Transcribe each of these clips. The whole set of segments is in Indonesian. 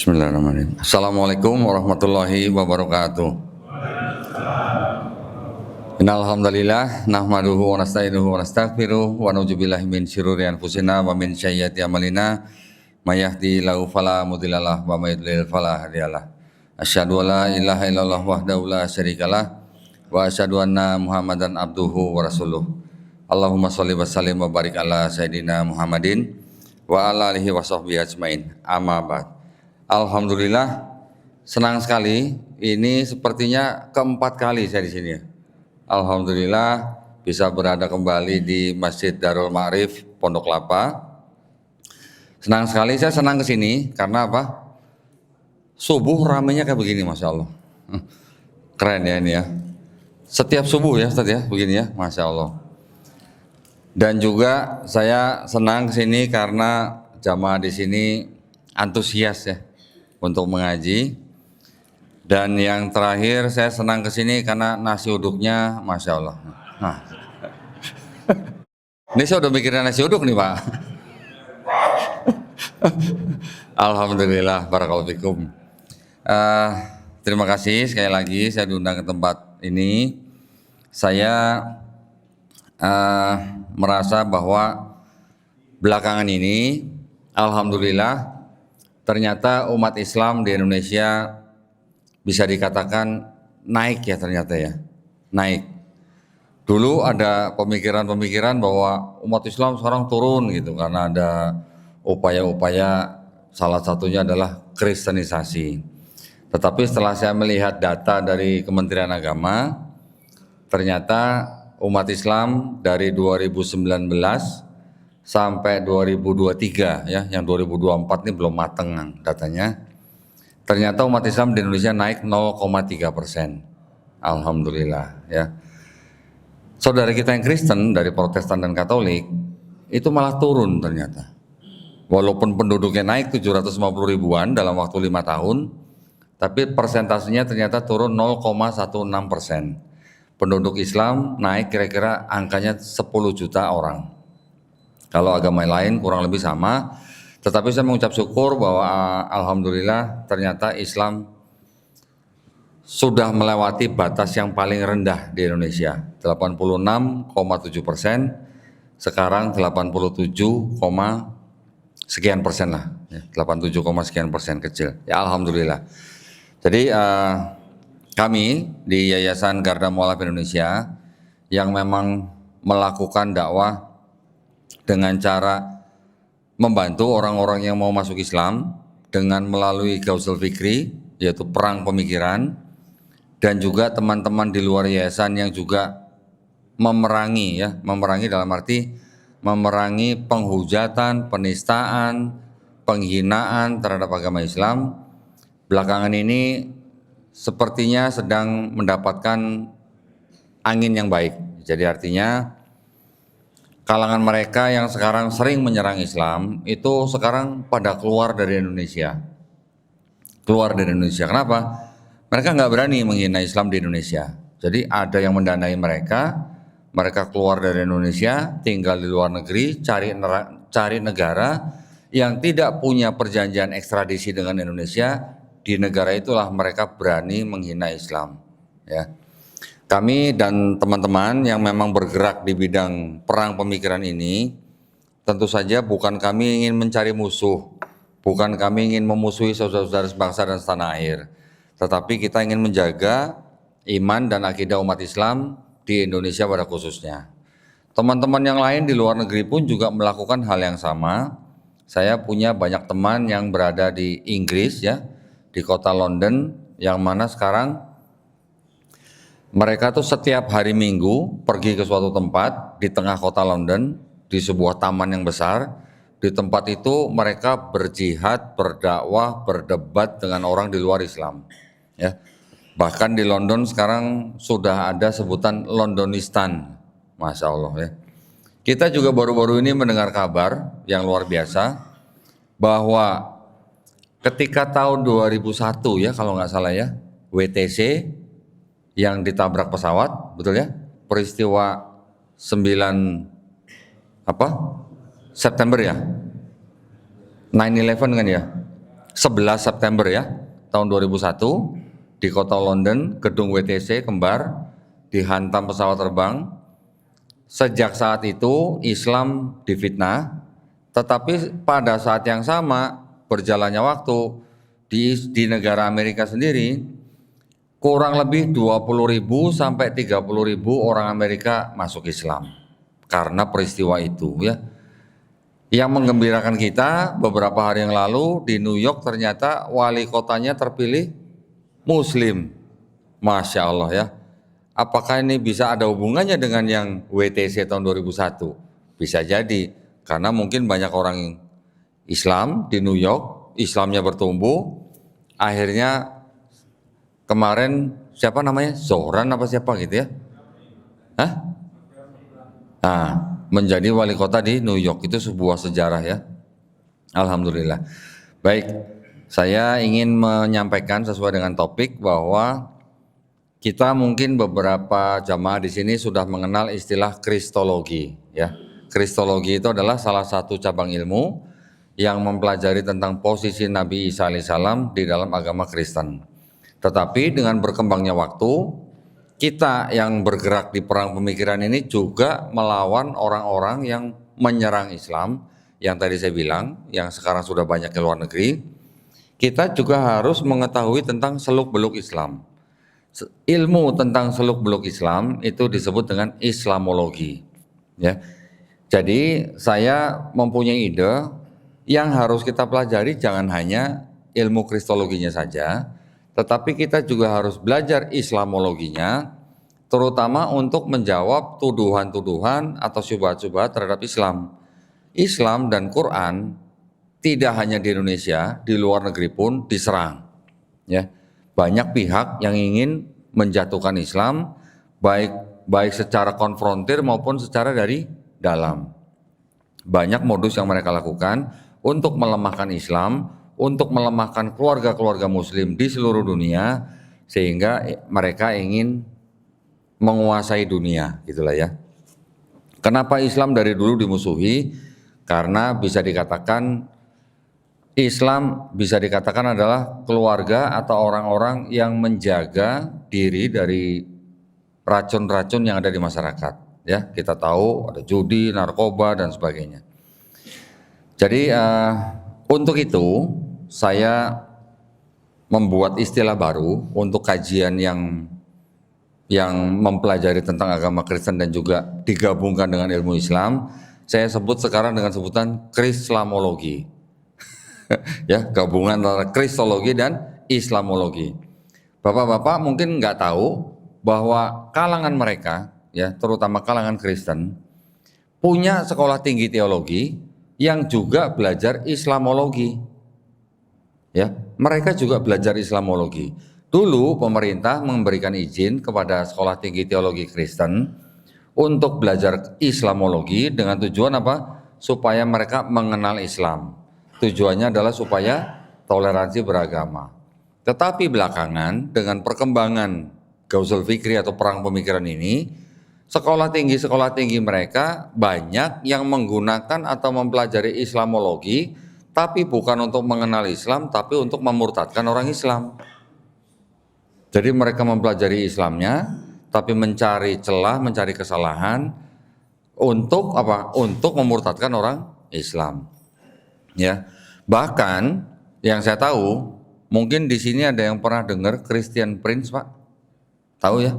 Bismillahirrahmanirrahim. Assalamualaikum warahmatullahi wabarakatuh. Innal hamdalillah nahmaduhu wa nasta'inuhu wa nastaghfiruh wa na'udzubillahi min syururi anfusina wa min sayyiati a'malina may yahdihillahu fala mudhillalah wa may yudlil fala hadiyalah. Asyhadu an la ilaha illallah wahdahu la syarikalah wa asyhadu anna Muhammadan abduhu wa rasuluh. Allahumma shalli wa sallim wa barik ala sayidina Muhammadin wa ala alihi wa sahbihi ajmain. Amma ba'd. Alhamdulillah, senang sekali. Ini sepertinya keempat kali saya di sini ya. Alhamdulillah bisa berada kembali di Masjid Darul Ma'arif Pondok Lapa. Senang sekali, saya senang ke sini karena apa? Subuh ramenya kayak begini, masya Allah. Keren ya ini ya. Setiap subuh ya, Ustaz ya, begini ya, masya Allah. Dan juga saya senang ke sini karena jamaah di sini antusias ya untuk mengaji. Dan yang terakhir saya senang ke sini karena nasi uduknya masya Allah. Nah. Ini saya udah mikirin nasi uduk nih Pak. Alhamdulillah, barakallahu fikum. Terima kasih sekali lagi saya diundang ke tempat ini. Saya merasa bahwa belakangan ini alhamdulillah ternyata umat Islam di Indonesia bisa dikatakan naik ya, ternyata ya, naik. Dulu ada pemikiran-pemikiran bahwa umat Islam sekarang turun gitu karena ada upaya-upaya, salah satunya adalah kristenisasi. Tetapi setelah saya melihat data dari Kementerian Agama, ternyata umat Islam dari 2019 sampai 2023 ya, yang 2024 ini belum mateng datanya. Ternyata umat Islam di Indonesia naik 0,3%. Alhamdulillah ya. Saudara kita yang Kristen dari Protestan dan Katolik itu malah turun ternyata. Walaupun penduduknya naik 750 ribuan dalam waktu 5 tahun, tapi persentasenya ternyata turun 0,16%. Penduduk Islam naik kira-kira angkanya 10 juta orang. Kalau agama lain kurang lebih sama. Tetapi saya mengucap syukur bahwa alhamdulillah ternyata Islam sudah melewati batas yang paling rendah di Indonesia, 86,7%, sekarang 87, sekian persen lah, 87, sekian persen, kecil. Ya alhamdulillah. Jadi kami di Yayasan Garda Mualaf Indonesia yang memang melakukan dakwah dengan cara membantu orang-orang yang mau masuk Islam dengan melalui Gausul Fikri, yaitu perang pemikiran, dan juga teman-teman di luar yayasan yang juga memerangi ya, memerangi dalam arti memerangi penghujatan, penistaan, penghinaan terhadap agama Islam. Belakangan ini sepertinya sedang mendapatkan angin yang baik. Jadi artinya kalangan mereka yang sekarang sering menyerang Islam itu sekarang pada keluar dari Indonesia. Keluar dari Indonesia. Kenapa? Mereka nggak berani menghina Islam di Indonesia. Jadi ada yang mendanai mereka, mereka keluar dari Indonesia, tinggal di luar negeri, cari negara yang tidak punya perjanjian ekstradisi dengan Indonesia. Di negara itulah mereka berani menghina Islam. Ya. Kami dan teman-teman yang memang bergerak di bidang perang pemikiran ini, tentu saja bukan kami ingin mencari musuh, bukan kami ingin memusuhi saudara-saudara sebangsa dan setanah air, tetapi kita ingin menjaga iman dan akidah umat Islam di Indonesia pada khususnya. Teman-teman yang lain di luar negeri pun juga melakukan hal yang sama. Saya punya banyak teman yang berada di Inggris ya, di kota London, yang mana sekarang mereka tuh setiap hari Minggu pergi ke suatu tempat di tengah kota London, di sebuah taman yang besar. Di tempat itu mereka berjihad, berdakwah, berdebat dengan orang di luar Islam. Ya. Bahkan di London sekarang sudah ada sebutan Londonistan, masya Allah ya. Kita juga baru-baru ini mendengar kabar yang luar biasa bahwa ketika tahun 2001 ya kalau nggak salah ya, WTC yang ditabrak pesawat, betul ya? Peristiwa 9 September ya? 9/11 kan ya? 11 September ya, tahun 2001 di kota London, gedung WTC kembar dihantam pesawat terbang. Sejak saat itu Islam difitnah, tetapi pada saat yang sama berjalannya waktu di negara Amerika sendiri kurang lebih 20.000 sampai 30.000 orang Amerika masuk Islam karena peristiwa itu ya. Yang menggembirakan kita beberapa hari yang lalu di New York ternyata wali kotanya terpilih Muslim. Masya Allah ya. Apakah ini bisa ada hubungannya dengan yang WTC tahun 2001? Bisa jadi, karena mungkin banyak orang Islam di New York, Islamnya bertumbuh, akhirnya kemarin siapa namanya? Zohran apa siapa gitu ya? Hah? Nah, menjadi wali kota di New York itu sebuah sejarah ya. Alhamdulillah. Baik, saya ingin menyampaikan sesuai dengan topik bahwa kita mungkin beberapa jamaah di sini sudah mengenal istilah Kristologi ya. Kristologi itu adalah salah satu cabang ilmu yang mempelajari tentang posisi Nabi Isa alaihissalam di dalam agama Kristen. Tetapi dengan berkembangnya waktu, kita yang bergerak di perang pemikiran ini juga melawan orang-orang yang menyerang Islam, yang tadi saya bilang, yang sekarang sudah banyak di luar negeri. Kita juga harus mengetahui tentang seluk-beluk Islam. Ilmu tentang seluk-beluk Islam itu disebut dengan Islamologi ya. Jadi saya mempunyai ide yang harus kita pelajari jangan hanya ilmu kristologinya saja, tetapi kita juga harus belajar Islamologinya, terutama untuk menjawab tuduhan-tuduhan atau syubhat-syubhat terhadap Islam. Islam dan Quran tidak hanya di Indonesia, di luar negeri pun diserang ya. Banyak pihak yang ingin menjatuhkan Islam baik secara konfrontir maupun secara dari dalam. Banyak modus yang mereka lakukan untuk melemahkan Islam, untuk melemahkan keluarga-keluarga muslim di seluruh dunia, sehingga mereka ingin menguasai dunia, gitulah ya. Kenapa Islam dari dulu dimusuhi? Karena bisa dikatakan Islam bisa dikatakan adalah keluarga atau orang-orang yang menjaga diri dari racun-racun yang ada di masyarakat. Ya, kita tahu ada judi, narkoba dan sebagainya. Jadi untuk itu saya membuat istilah baru untuk kajian yang mempelajari tentang agama Kristen dan juga digabungkan dengan ilmu Islam. Saya sebut sekarang dengan sebutan Krislamologi. Ya, gabungan antara Kristologi dan Islamologi. Bapak-bapak mungkin nggak tahu bahwa kalangan mereka, ya terutama kalangan Kristen, punya sekolah tinggi teologi yang juga belajar Islamologi. Ya, mereka juga belajar Islamologi. Dulu pemerintah memberikan izin kepada sekolah tinggi teologi Kristen untuk belajar Islamologi dengan tujuan apa? Supaya mereka mengenal Islam. Tujuannya adalah supaya toleransi beragama. Tetapi belakangan dengan perkembangan Ghazul Fikri atau perang pemikiran ini, sekolah tinggi mereka banyak yang menggunakan atau mempelajari Islamologi, tapi bukan untuk mengenal Islam, tapi untuk memurtadkan orang Islam. Jadi mereka mempelajari Islamnya, tapi mencari celah, mencari kesalahan untuk apa? Untuk memurtadkan orang Islam. Ya, bahkan yang saya tahu, mungkin di sini ada yang pernah dengar Christian Prince, Pak. Tahu ya?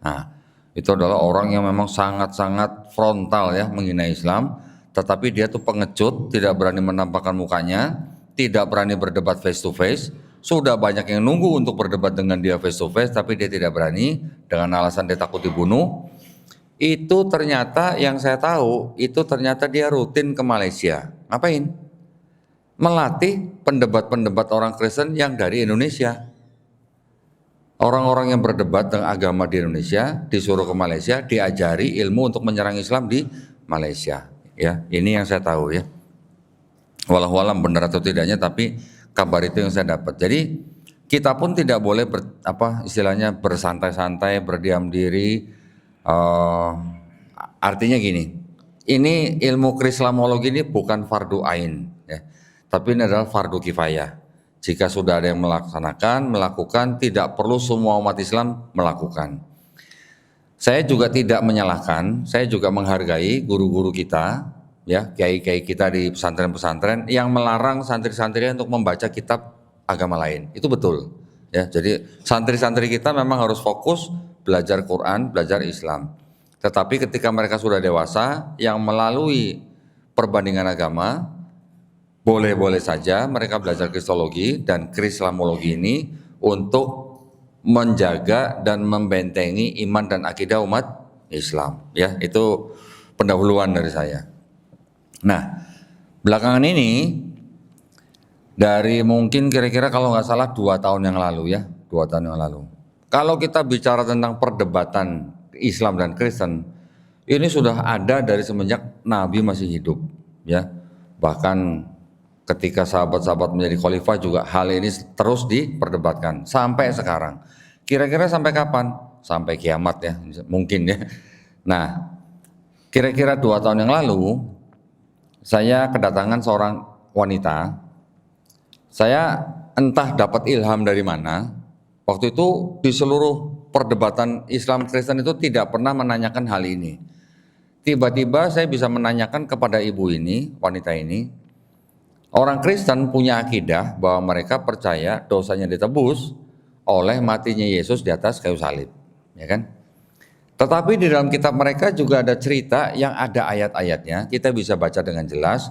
Nah, itu adalah orang yang memang sangat-sangat frontal ya menghina Islam, tetapi dia tuh pengecut, tidak berani menampakkan mukanya, tidak berani berdebat face to face. Sudah banyak yang nunggu untuk berdebat dengan dia face to face, tapi dia tidak berani dengan alasan dia takut dibunuh. Itu ternyata yang saya tahu, itu ternyata dia rutin ke Malaysia. Ngapain? Melatih pendebat-pendebat orang Kristen yang dari Indonesia. Orang-orang yang berdebat tentang agama di Indonesia disuruh ke Malaysia, diajari ilmu untuk menyerang Islam di Malaysia. Ya, ini yang saya tahu ya. Walau alam benar atau tidaknya, tapi kabar itu yang saya dapat. Jadi kita pun tidak boleh istilahnya bersantai-santai, berdiam diri. Artinya gini, ini ilmu Krislamologi ini bukan fardu ain, ya, tapi ini adalah fardu kifayah. Jika sudah ada yang melakukan, tidak perlu semua umat Islam melakukan. Saya juga tidak menyalahkan, saya juga menghargai guru-guru kita, ya, kiai-kiai kita di pesantren-pesantren yang melarang santri-santrinya untuk membaca kitab agama lain. Itu betul. Ya, jadi santri-santri kita memang harus fokus belajar Quran, belajar Islam. Tetapi ketika mereka sudah dewasa, yang melalui perbandingan agama, boleh-boleh saja mereka belajar kristologi dan krislamologi ini untuk menjaga dan membentengi iman dan akidah umat Islam. Ya, itu pendahuluan dari saya. Nah, belakangan ini dari mungkin kira-kira kalau nggak salah 2 tahun yang lalu ya, 2 tahun yang lalu. Kalau kita bicara tentang perdebatan Islam dan Kristen, ini sudah ada dari semenjak Nabi masih hidup, ya. Bahkan ketika sahabat-sahabat menjadi khalifah juga hal ini terus diperdebatkan sampai sekarang. Kira-kira sampai kapan? Sampai kiamat ya, mungkin ya. Nah, kira-kira 2 tahun yang lalu saya kedatangan seorang wanita. Saya entah dapat ilham dari mana. Waktu itu di seluruh perdebatan Islam Kristen itu tidak pernah menanyakan hal ini. Tiba-tiba saya bisa menanyakan kepada ibu ini, wanita ini, orang Kristen punya akidah bahwa mereka percaya dosanya ditebus oleh matinya Yesus di atas kayu salib, ya kan? Tetapi di dalam kitab mereka juga ada cerita yang ada ayat-ayatnya, kita bisa baca dengan jelas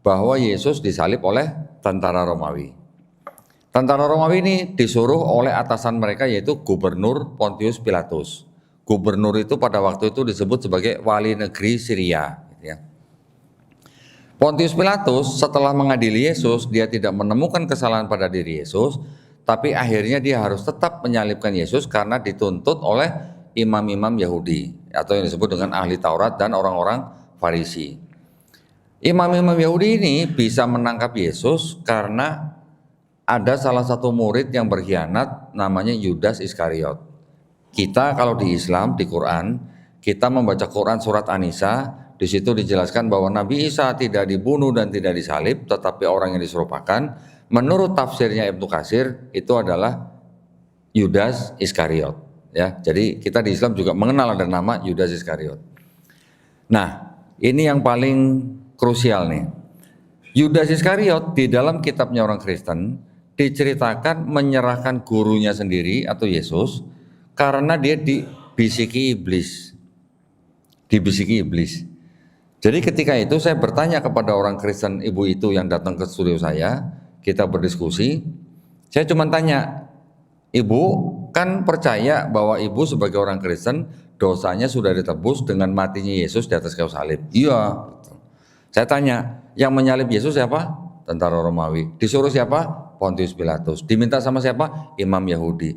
bahwa Yesus disalib oleh tentara Romawi. Tentara Romawi ini disuruh oleh atasan mereka yaitu Gubernur Pontius Pilatus. Gubernur itu pada waktu itu disebut sebagai wali negeri Syria. Gitu ya. Pontius Pilatus setelah mengadili Yesus, dia tidak menemukan kesalahan pada diri Yesus, tapi akhirnya dia harus tetap menyalibkan Yesus karena dituntut oleh imam-imam Yahudi atau yang disebut dengan ahli Taurat dan orang-orang Farisi. Imam-imam Yahudi ini bisa menangkap Yesus karena ada salah satu murid yang berkhianat namanya Yudas Iskariot. Kita kalau di Islam, di Quran, kita membaca Quran surat An-Nisa, di situ dijelaskan bahwa Nabi Isa tidak dibunuh dan tidak disalib, tetapi orang yang diserupakan, menurut tafsirnya Ibnu Katsir, itu adalah Yudas Iskariot. Ya, jadi kita di Islam juga mengenal ada nama Yudas Iskariot. Nah, ini yang paling krusial nih. Yudas Iskariot di dalam kitabnya orang Kristen diceritakan menyerahkan gurunya sendiri atau Yesus karena dia dibisiki iblis. Dibisiki iblis. Jadi ketika itu saya bertanya kepada orang Kristen ibu itu yang datang ke studio saya, kita berdiskusi. Saya cuma tanya, "Ibu kan percaya bahwa ibu sebagai orang Kristen dosanya sudah ditebus dengan matinya Yesus di atas kayu salib?" "Iya." Saya tanya, "Yang menyalib Yesus siapa?" "Tentara Romawi." "Disuruh siapa?" "Pontius Pilatus." "Diminta sama siapa?" "Imam Yahudi."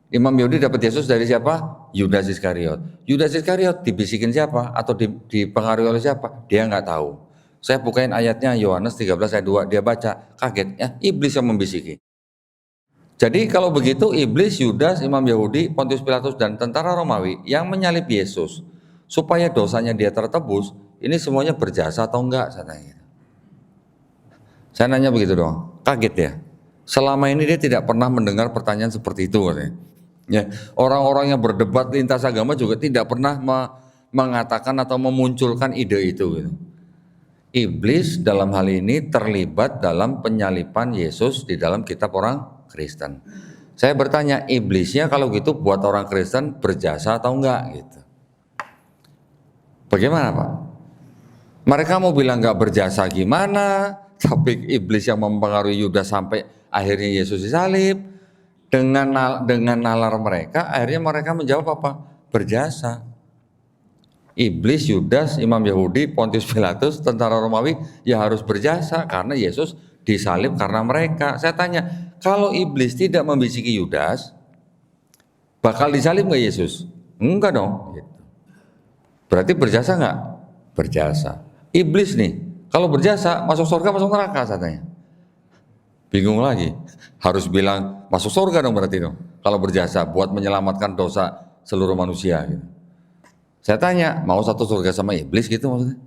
"Imam Yahudi dapat Yesus dari siapa?" "Yudas Iskariot." "Yudas Iskariot dibisikin siapa atau dipengaruhi oleh siapa?" Dia nggak tahu. Saya bukain ayatnya Yohanes 13 ayat 2, dia baca, kaget ya, iblis yang membisiki. Jadi kalau begitu iblis, Yudas, Imam Yahudi, Pontius Pilatus dan tentara Romawi yang menyalib Yesus supaya dosanya dia tertebus, ini semuanya berjasa atau enggak? Saya nanya begitu dong, kaget ya. Selama ini dia tidak pernah mendengar pertanyaan seperti itu. Ya, orang-orang yang berdebat lintas agama juga tidak pernah mengatakan atau memunculkan ide itu. Gitu. Iblis dalam hal ini terlibat dalam penyalipan Yesus di dalam kitab orang Kristen. Saya bertanya, iblisnya kalau gitu buat orang Kristen berjasa atau enggak gitu. Bagaimana Pak? Mereka mau bilang enggak berjasa gimana, tapi iblis yang mempengaruhi Yudas sampai akhirnya Yesus disalib. Dengan nalar mereka, akhirnya mereka menjawab apa? Berjasa. Iblis, Yudas, Imam Yahudi, Pontius Pilatus, tentara Romawi ya harus berjasa karena Yesus disalib karena mereka. Saya tanya, kalau iblis tidak membisiki Yudas, bakal disalib nggak Yesus? Enggak dong. Berarti berjasa nggak? Berjasa. Iblis nih, kalau berjasa masuk surga masuk neraka katanya. Bingung lagi, harus bilang masuk surga dong berarti dong. Kalau berjasa buat menyelamatkan dosa seluruh manusia. Gitu. Saya tanya, mau satu surga sama iblis gitu maksudnya?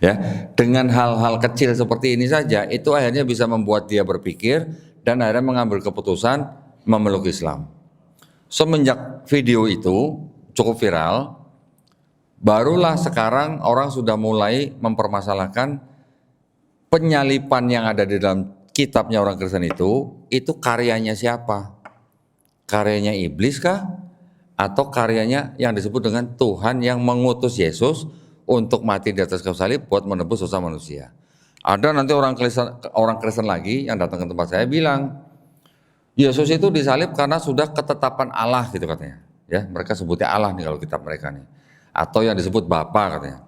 Ya, dengan hal-hal kecil seperti ini saja itu akhirnya bisa membuat dia berpikir dan akhirnya mengambil keputusan memeluk Islam. Semenjak video itu cukup viral, barulah sekarang orang sudah mulai mempermasalahkan penyalipan yang ada di dalam kitabnya orang Kristen itu karyanya siapa? Karyanya iblis kah? Atau karyanya yang disebut dengan Tuhan yang mengutus Yesus untuk mati di atas kayu salib buat menebus dosa manusia. Ada nanti orang Kristen lagi yang datang ke tempat saya bilang, Yesus itu disalib karena sudah ketetapan Allah gitu katanya. Ya, mereka sebutnya Allah nih kalau kitab mereka nih. Atau yang disebut Bapa katanya.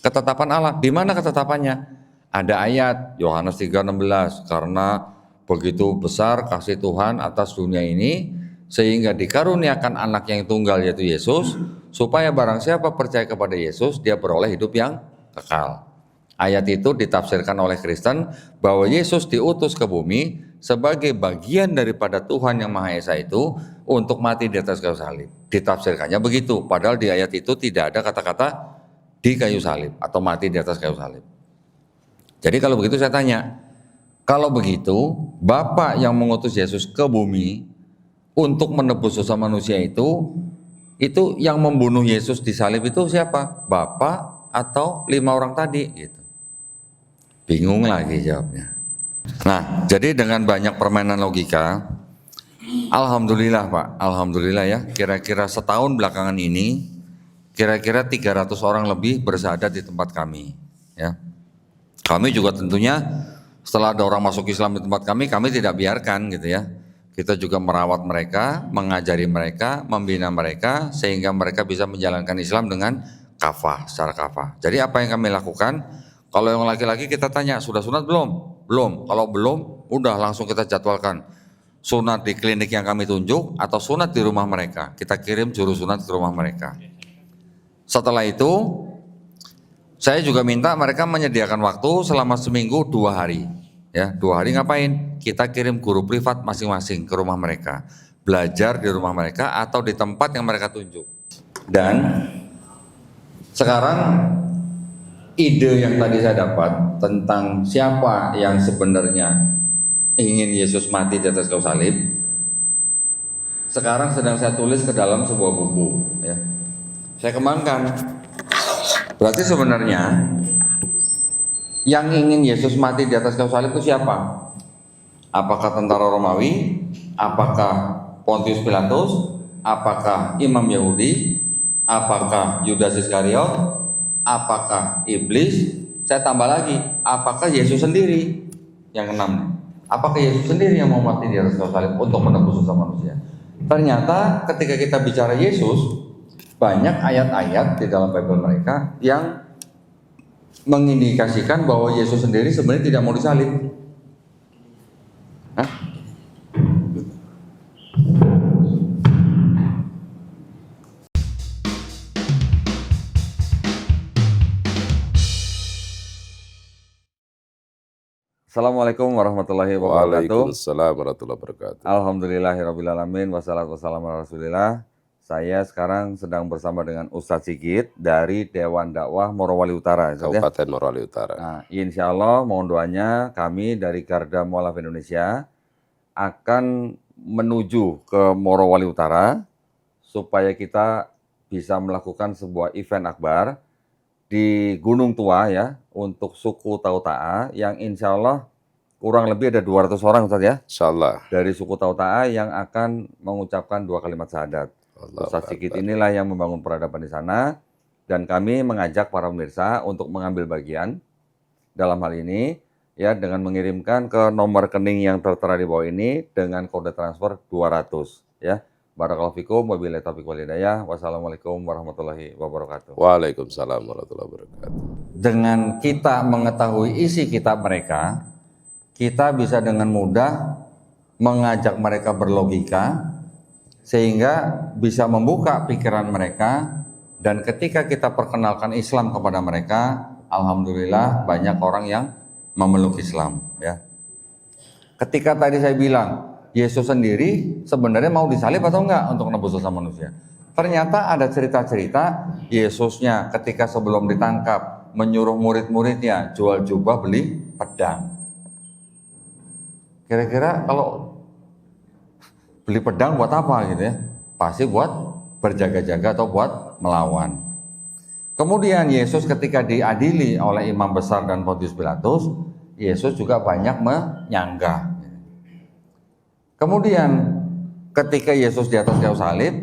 Ketetapan Allah, di mana ketetapannya? Ada ayat Yohanes 3:16, karena begitu besar kasih Tuhan atas dunia ini sehingga dikaruniakan anak yang tunggal yaitu Yesus, supaya barang siapa percaya kepada Yesus dia beroleh hidup yang kekal. Ayat itu ditafsirkan oleh Kristen bahwa Yesus diutus ke bumi sebagai bagian daripada Tuhan yang Maha Esa itu untuk mati di atas kayu salib. Ditafsirkannya begitu, padahal di ayat itu tidak ada kata-kata di kayu salib atau mati di atas kayu salib. Jadi kalau begitu saya tanya, kalau begitu Bapa yang mengutus Yesus ke bumi untuk menebus dosa manusia itu yang membunuh Yesus di salib itu siapa? Bapa atau 5 orang tadi gitu. Bingung lagi jawabnya. Nah, jadi dengan banyak permainan logika, alhamdulillah Pak, alhamdulillah ya, kira-kira setahun belakangan ini kira-kira 300 orang lebih bersyahadat di tempat kami ya. Kami juga tentunya setelah ada orang masuk Islam di tempat kami tidak biarkan gitu ya. Kita juga merawat mereka, mengajari mereka, membina mereka sehingga mereka bisa menjalankan Islam dengan kafah, secara kafah. Jadi apa yang kami lakukan? Kalau yang laki-laki kita tanya, sudah sunat belum? Belum. Kalau belum, udah langsung kita jadwalkan. Sunat di klinik yang kami tunjuk atau sunat di rumah mereka. Kita kirim juru sunat ke rumah mereka. Setelah itu, saya juga minta mereka menyediakan waktu selama seminggu 2 hari. Ya, 2 hari ngapain? Kita kirim guru privat masing-masing ke rumah mereka. Belajar di rumah mereka atau di tempat yang mereka tunjuk. Dan sekarang ide yang tadi saya dapat tentang siapa yang sebenarnya ingin Yesus mati di atas kayu salib, sekarang sedang saya tulis ke dalam sebuah buku. Ya. Saya kembangkan. Berarti sebenarnya yang ingin Yesus mati di atas kayu salib itu siapa? Apakah tentara Romawi? Apakah Pontius Pilatus? Apakah imam Yahudi? Apakah Yudas Iskariot? Apakah iblis? Saya tambah lagi, apakah Yesus sendiri? Yang keenam nih. Apakah Yesus sendiri yang mau mati di atas kayu salib untuk menebus dosa manusia? Ternyata ketika kita bicara Yesus, banyak ayat-ayat di dalam Bible mereka yang mengindikasikan bahwa Yesus sendiri sebenarnya tidak mau disalib. Hah? Assalamualaikum warahmatullahi wabarakatuh. Waalaikumsalam warahmatullahi wabarakatuh. Alhamdulillahirrabbilalamin, wassalatu wassalamu ala rasulillah. Saya sekarang sedang bersama dengan Ustadz Sigit dari Dewan Dakwah Morowali Utara. Kabupaten Morowali Utara. Nah, insya Allah mohon doanya kami dari Garda Mualaf Indonesia akan menuju ke Morowali Utara supaya kita bisa melakukan sebuah event akbar di Gunung Tua ya untuk suku Tauta'a yang insya Allah kurang lebih ada 200 orang Ustadz ya. Insyaallah. Dari suku Tauta'a yang akan mengucapkan 2 kalimat syahadat. Ustadz Sigit inilah yang membangun peradaban di sana dan kami mengajak para pemirsa untuk mengambil bagian dalam hal ini ya dengan mengirimkan ke nomor rekening yang tertera di bawah ini dengan kode transfer 200 ya. Barakallahu fikum wabillahi taufiq wal hidayah. Wassalamualaikum warahmatullahi wabarakatuh. Waalaikumsalam warahmatullahi wabarakatuh. Dengan kita mengetahui isi kitab mereka, kita bisa dengan mudah mengajak mereka berlogika sehingga bisa membuka pikiran mereka dan ketika kita perkenalkan Islam kepada mereka, alhamdulillah banyak orang yang memeluk Islam ya. Ketika tadi saya bilang Yesus sendiri sebenarnya mau disalib atau enggak untuk menebus dosa manusia. Ternyata ada cerita-cerita Yesusnya ketika sebelum ditangkap menyuruh murid-muridnya jual jubah beli pedang. Kira-kira kalau beli pedang buat apa gitu ya? Pasti buat berjaga-jaga atau buat melawan. Kemudian Yesus ketika diadili oleh imam besar dan Pontius Pilatus, Yesus juga banyak menyanggah. Kemudian ketika Yesus di atas kayu salib,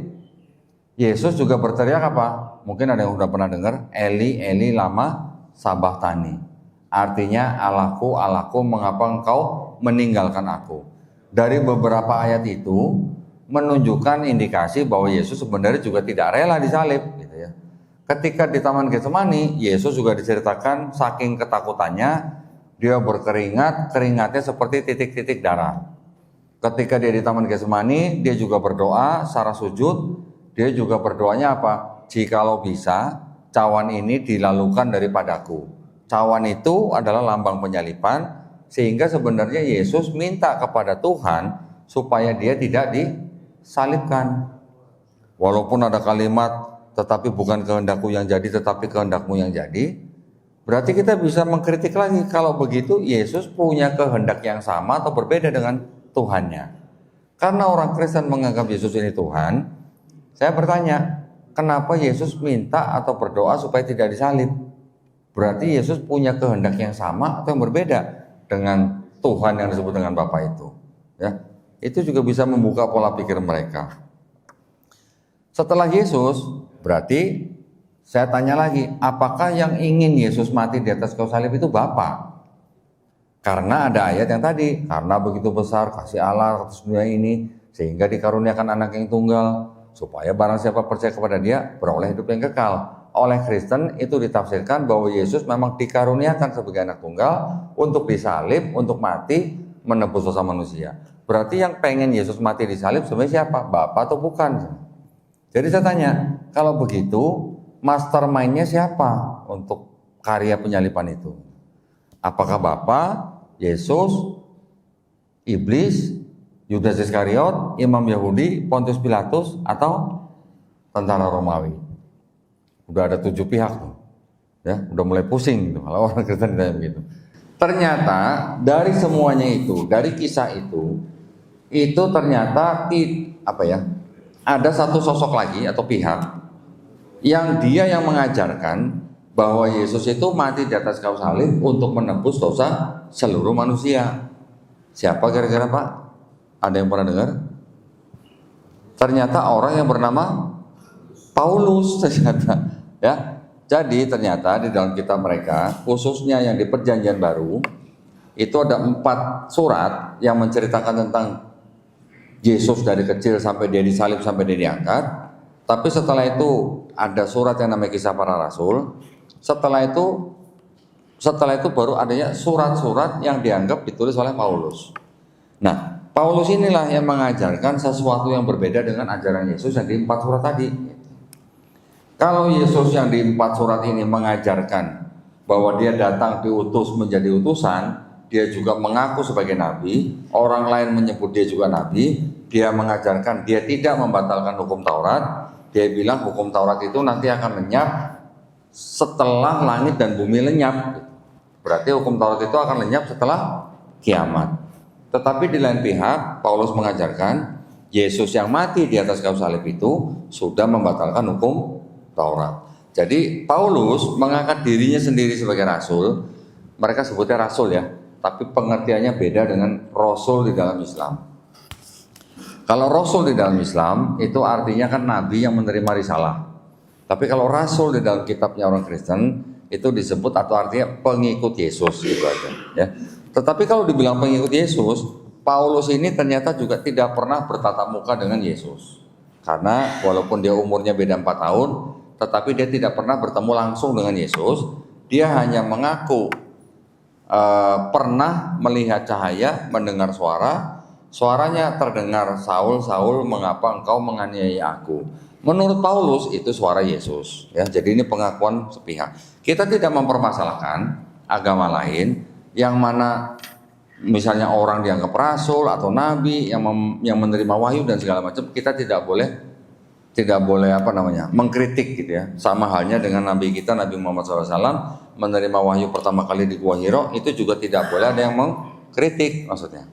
Yesus juga berteriak apa? Mungkin ada yang sudah pernah dengar, Eli Eli lama sabachthani. Artinya, Allahku Allahku mengapa engkau meninggalkan aku. Dari beberapa ayat itu menunjukkan indikasi bahwa Yesus sebenarnya juga tidak rela disalib gitu ya. Ketika di Taman Getsemani, Yesus juga diceritakan saking ketakutannya dia berkeringat, keringatnya seperti titik-titik darah. Ketika dia di Taman Getsemani, dia juga berdoa secara sujud. Dia juga berdoanya apa? Jikalau bisa, cawan ini dilalukan daripadaku. Cawan itu adalah lambang penyaliban, sehingga sebenarnya Yesus minta kepada Tuhan supaya dia tidak disalibkan. Walaupun ada kalimat, tetapi bukan kehendakku yang jadi, tetapi kehendakmu yang jadi. Berarti kita bisa mengkritik lagi, kalau begitu Yesus punya kehendak yang sama atau berbeda dengan Tuhannya. Karena orang Kristen menganggap Yesus ini Tuhan, saya bertanya, kenapa Yesus minta atau berdoa supaya tidak disalib? Berarti Yesus punya kehendak yang sama atau yang berbeda dengan Tuhan yang disebut dengan Bapa itu. Ya, itu juga bisa membuka pola pikir mereka. Setelah Yesus, berarti saya tanya lagi, apakah yang ingin Yesus mati di atas kayu salib itu Bapa? Karena ada ayat yang tadi, karena begitu besar kasih Allah atas dunia ini, sehingga dikaruniakan anak yang tunggal, supaya barang siapa percaya kepada dia beroleh hidup yang kekal. Oleh Kristen itu ditafsirkan bahwa Yesus memang dikaruniakan sebagai anak tunggal untuk disalib, untuk mati, menebus dosa manusia. Berarti yang pengen Yesus mati disalib sebenarnya siapa? Bapa atau bukan? Jadi saya tanya, kalau begitu mastermind-nya siapa untuk karya penyaliban itu? Apakah Bapa, Yesus, Iblis, Yudas Iskariot, Imam Yahudi, Pontius Pilatus, atau tentara Romawi? Udah ada 7 pihak tuh. Ya, udah mulai pusing tuh kalau orang Kristen ditanya begitu. Ternyata dari semuanya itu, dari kisah itu ternyata ada satu sosok lagi atau pihak yang dia yang mengajarkan bahwa Yesus itu mati di atas kayu salib untuk menebus dosa seluruh manusia. Siapa kira-kira Pak? Ada yang pernah dengar? Ternyata orang yang bernama Paulus ternyata. Ya, jadi ternyata di dalam kitab mereka, khususnya yang di Perjanjian Baru, itu ada 4 surat yang menceritakan tentang Yesus dari kecil sampai dia disalib sampai dia diangkat. Tapi setelah itu ada surat yang namanya Kisah Para Rasul. Setelah itu baru adanya surat-surat yang dianggap ditulis oleh Paulus. Nah, Paulus inilah yang mengajarkan sesuatu yang berbeda dengan ajaran Yesus yang di 4 surat tadi. Kalau Yesus yang di 4 surat ini mengajarkan bahwa dia datang diutus menjadi utusan, dia juga mengaku sebagai nabi, orang lain menyebut dia juga nabi, dia mengajarkan dia tidak membatalkan hukum Taurat, dia bilang hukum Taurat itu nanti akan lenyap setelah langit dan bumi lenyap. Berarti hukum Taurat itu akan lenyap setelah kiamat. Tetapi di lain pihak, Paulus mengajarkan Yesus yang mati di atas kayu salib itu sudah membatalkan hukum Taurat. Jadi Paulus mengangkat dirinya sendiri sebagai rasul. Mereka sebutnya rasul ya, tapi pengertiannya beda dengan rasul di dalam Islam. Kalau rasul di dalam Islam itu artinya kan nabi yang menerima risalah. Tapi kalau rasul di dalam kitabnya orang Kristen itu disebut atau artinya pengikut Yesus gitu aja ya. Tetapi kalau dibilang pengikut Yesus, Paulus ini ternyata juga tidak pernah bertatap muka dengan Yesus. Karena walaupun dia umurnya beda 4 tahun, tetapi dia tidak pernah bertemu langsung dengan Yesus. Dia hanya mengaku pernah melihat cahaya, mendengar suara. Suaranya terdengar, Saul, Saul, mengapa engkau menganiaya aku? Menurut Paulus itu suara Yesus. Ya, jadi ini pengakuan sepihak. Kita tidak mempermasalahkan agama lain yang mana misalnya orang dianggap rasul atau nabi yang menerima wahyu dan segala macam. Kita tidak boleh tidak boleh mengkritik gitu ya. Sama halnya dengan Nabi kita Nabi Muhammad SAW menerima wahyu pertama kali di Gua Hiro, itu juga tidak boleh ada yang mengkritik maksudnya.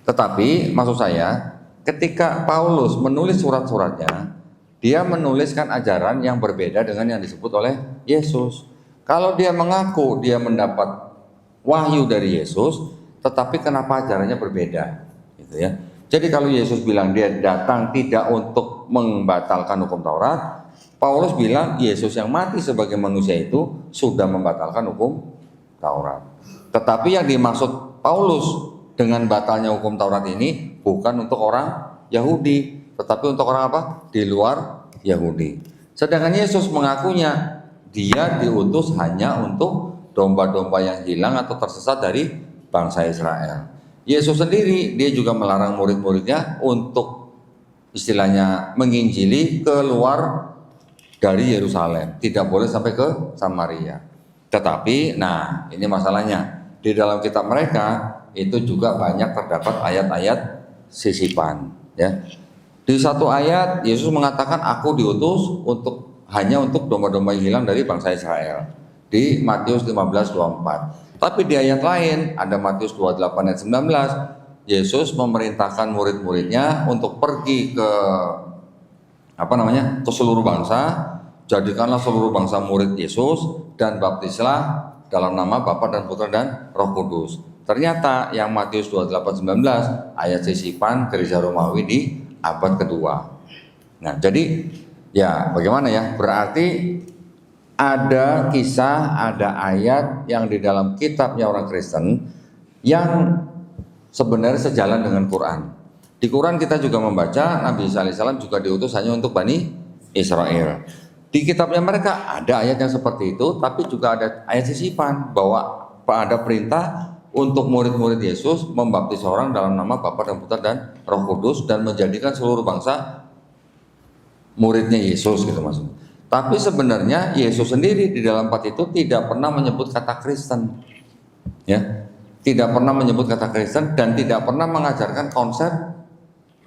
Tetapi maksud saya, ketika Paulus menulis surat-suratnya, dia menuliskan ajaran yang berbeda dengan yang disebut oleh Yesus. Kalau dia mengaku dia mendapat wahyu dari Yesus, tetapi kenapa ajarannya berbeda gitu ya. Jadi kalau Yesus bilang dia datang tidak untuk membatalkan hukum Taurat, Paulus bilang Yesus yang mati sebagai manusia itu sudah membatalkan hukum Taurat. Tetapi yang dimaksud Paulus dengan batalnya hukum Taurat ini bukan untuk orang Yahudi, tetapi untuk orang apa? Di luar Yahudi. Sedangkan Yesus mengakunya dia diutus hanya untuk domba-domba yang hilang atau tersesat dari bangsa Israel. Yesus sendiri dia juga melarang murid-muridnya untuk istilahnya menginjili keluar dari Yerusalem, tidak boleh sampai ke Samaria. Tetapi ini masalahnya, di dalam kitab mereka itu juga banyak terdapat ayat-ayat sisipan ya. Di satu ayat Yesus mengatakan aku diutus hanya untuk domba-domba yang hilang dari bangsa Israel di Matius 15:24. Tapi di ayat lain ada Matius 28 ayat 19, Yesus memerintahkan murid-muridnya untuk pergi ke ke seluruh bangsa, jadikanlah seluruh bangsa murid Yesus dan baptislah dalam nama Bapa dan Putra dan Roh Kudus. Ternyata yang Matius 28:19 ayat sisipan gereja Romawi di abad kedua. Nah, jadi ya bagaimana ya? Berarti ada kisah, ada ayat yang di dalam kitabnya orang Kristen yang sebenarnya sejalan dengan Quran. Di Quran kita juga membaca Nabi Isa alaihissalam juga diutus hanya untuk Bani Israel. Di kitabnya mereka ada ayat yang seperti itu, tapi juga ada ayat sisipan bahwa ada perintah untuk murid-murid Yesus membaptis orang dalam nama Bapa dan Putra dan Roh Kudus dan menjadikan seluruh bangsa muridnya Yesus gitu maksudnya. Tapi sebenarnya Yesus sendiri di dalam part itu tidak pernah menyebut kata Kristen, ya, tidak pernah menyebut kata Kristen dan tidak pernah mengajarkan konsep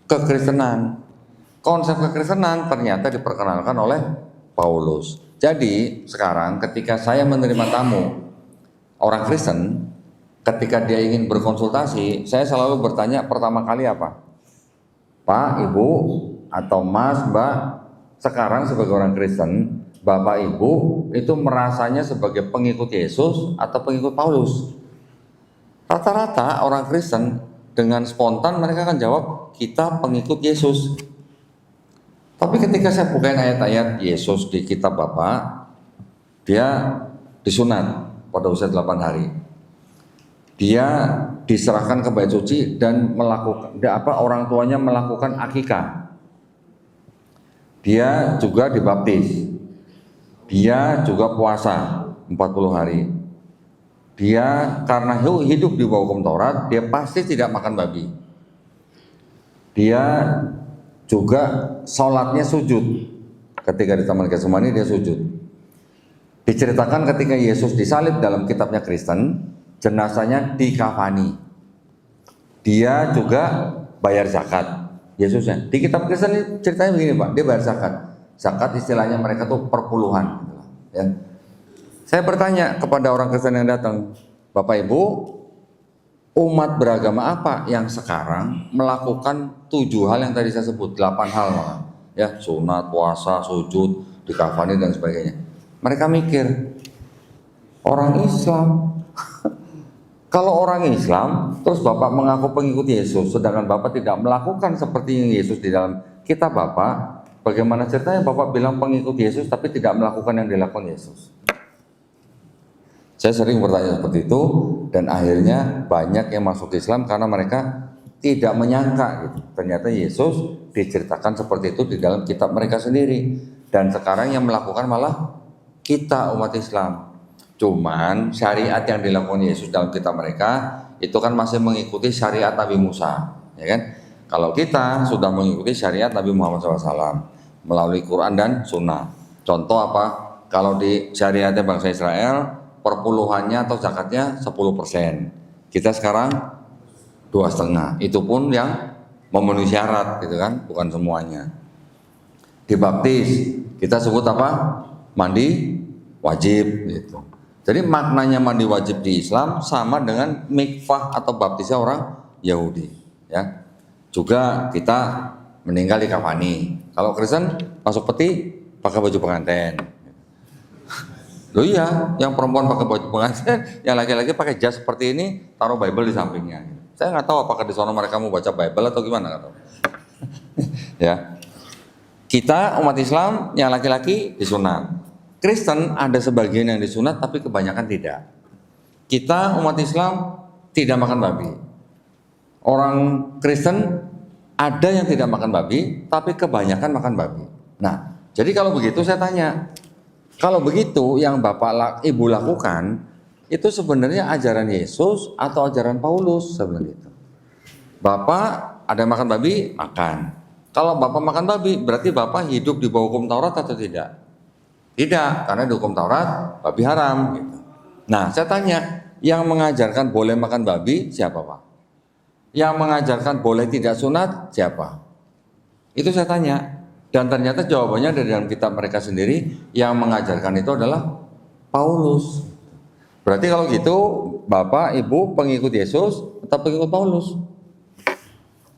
kekristenan. Konsep kekristenan ternyata diperkenalkan oleh Paulus. Jadi sekarang ketika saya menerima tamu orang Kristen, ketika dia ingin berkonsultasi, saya selalu bertanya pertama kali apa? Pak, Ibu, atau Mas, Mbak, sekarang sebagai orang Kristen, Bapak Ibu itu merasanya sebagai pengikut Yesus atau pengikut Paulus? Rata-rata orang Kristen dengan spontan mereka akan jawab, kita pengikut Yesus. Tapi ketika saya bukain ayat-ayat Yesus di kitab Bapak, dia disunat pada usia 8 hari. Dia diserahkan ke bait suci dan orang tuanya melakukan akikah. Dia juga dibaptis. Dia juga puasa 40 hari. Dia karena hidup di bawah hukum Taurat, dia pasti tidak makan babi. Dia juga sholatnya sujud. Ketika di Taman Getsemani dia sujud. Diceritakan ketika Yesus disalib dalam kitabnya Kristen, jenazahnya dikafani. Dia juga bayar zakat. Yesusnya di kitab Kristen ini ceritanya begini Pak, dia bayar zakat. Zakat istilahnya mereka tuh perpuluhan gitu, ya. Saya bertanya kepada orang Kristen yang datang, Bapak Ibu, umat beragama apa yang sekarang melakukan 7 hal yang tadi saya sebut, 8 hal malah, ya, sunat, puasa, sujud, dikafani dan sebagainya. Mereka mikir, orang Islam. Kalau orang Islam, terus Bapak mengaku pengikut Yesus, sedangkan Bapak tidak melakukan seperti yang Yesus di dalam kitab Bapak, bagaimana ceritanya Bapak bilang pengikut Yesus tapi tidak melakukan yang dilakukan Yesus? Saya sering bertanya seperti itu, dan akhirnya banyak yang masuk Islam karena mereka tidak menyangka gitu. Ternyata Yesus diceritakan seperti itu di dalam kitab mereka sendiri, dan sekarang yang melakukan malah kita umat Islam. Cuman syariat yang dilakukan Yesus dalam kitab mereka itu kan masih mengikuti syariat Nabi Musa, ya kan? Kalau kita sudah mengikuti syariat Nabi Muhammad SAW melalui Quran dan Sunnah. Contoh apa? Kalau di syariatnya bangsa Israel, perpuluhannya atau zakatnya 10%. Kita sekarang 2,5. Itu pun yang memenuhi syarat, gitu kan? Bukan semuanya. dibaptis, kita sebut apa? Mandi wajib gitu. Jadi maknanya mandi wajib di Islam sama dengan mikvah atau baptisnya orang Yahudi, ya. Juga kita meninggal di kafani. Kalau Kristen masuk peti pakai baju pengantin. Loh iya, yang perempuan pakai baju pengantin, yang laki-laki pakai jas seperti ini, taruh Bible di sampingnya. Saya nggak tahu apakah di sana mereka mau baca Bible atau gimana, nggak tahu. Ya, kita umat Islam yang laki-laki disunat. Kristen ada sebagian yang disunat, tapi kebanyakan tidak. Kita umat Islam tidak makan babi. Orang Kristen ada yang tidak makan babi, tapi kebanyakan makan babi. Nah, jadi kalau begitu saya tanya, kalau begitu yang Ibu lakukan itu sebenarnya ajaran Yesus atau ajaran Paulus sebenarnya itu. Bapak ada yang makan babi, makan. Kalau Bapak makan babi, berarti Bapak hidup di bawah hukum Taurat atau tidak? Tidak, karena di hukum Taurat babi haram gitu. Nah, saya tanya, yang mengajarkan boleh makan babi siapa, Pak? Yang mengajarkan boleh tidak sunat siapa? Itu saya tanya. Dan ternyata jawabannya dari dalam kitab mereka sendiri, yang mengajarkan itu adalah Paulus. Berarti kalau gitu Bapak, Ibu pengikut Yesus atau pengikut Paulus?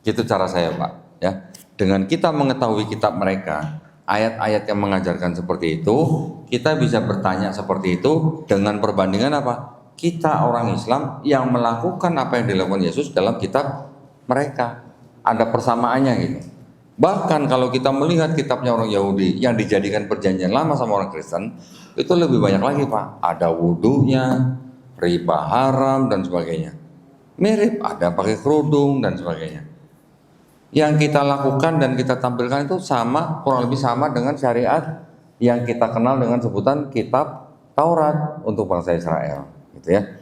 Gitu cara saya, Pak, ya. Dengan kita mengetahui kitab mereka, ayat-ayat yang mengajarkan seperti itu, kita bisa bertanya seperti itu dengan perbandingan apa? Kita orang Islam yang melakukan apa yang dilakukan Yesus dalam kitab mereka. Ada persamaannya gitu. Bahkan kalau kita melihat kitabnya orang Yahudi yang dijadikan perjanjian lama sama orang Kristen, itu lebih banyak lagi, Pak. Ada wudunya, riba haram dan sebagainya. Mirip, ada pakai kerudung dan sebagainya. Yang kita lakukan dan kita tampilkan itu sama, kurang lebih sama dengan syariat yang kita kenal dengan sebutan kitab Taurat untuk bangsa Israel, gitu ya.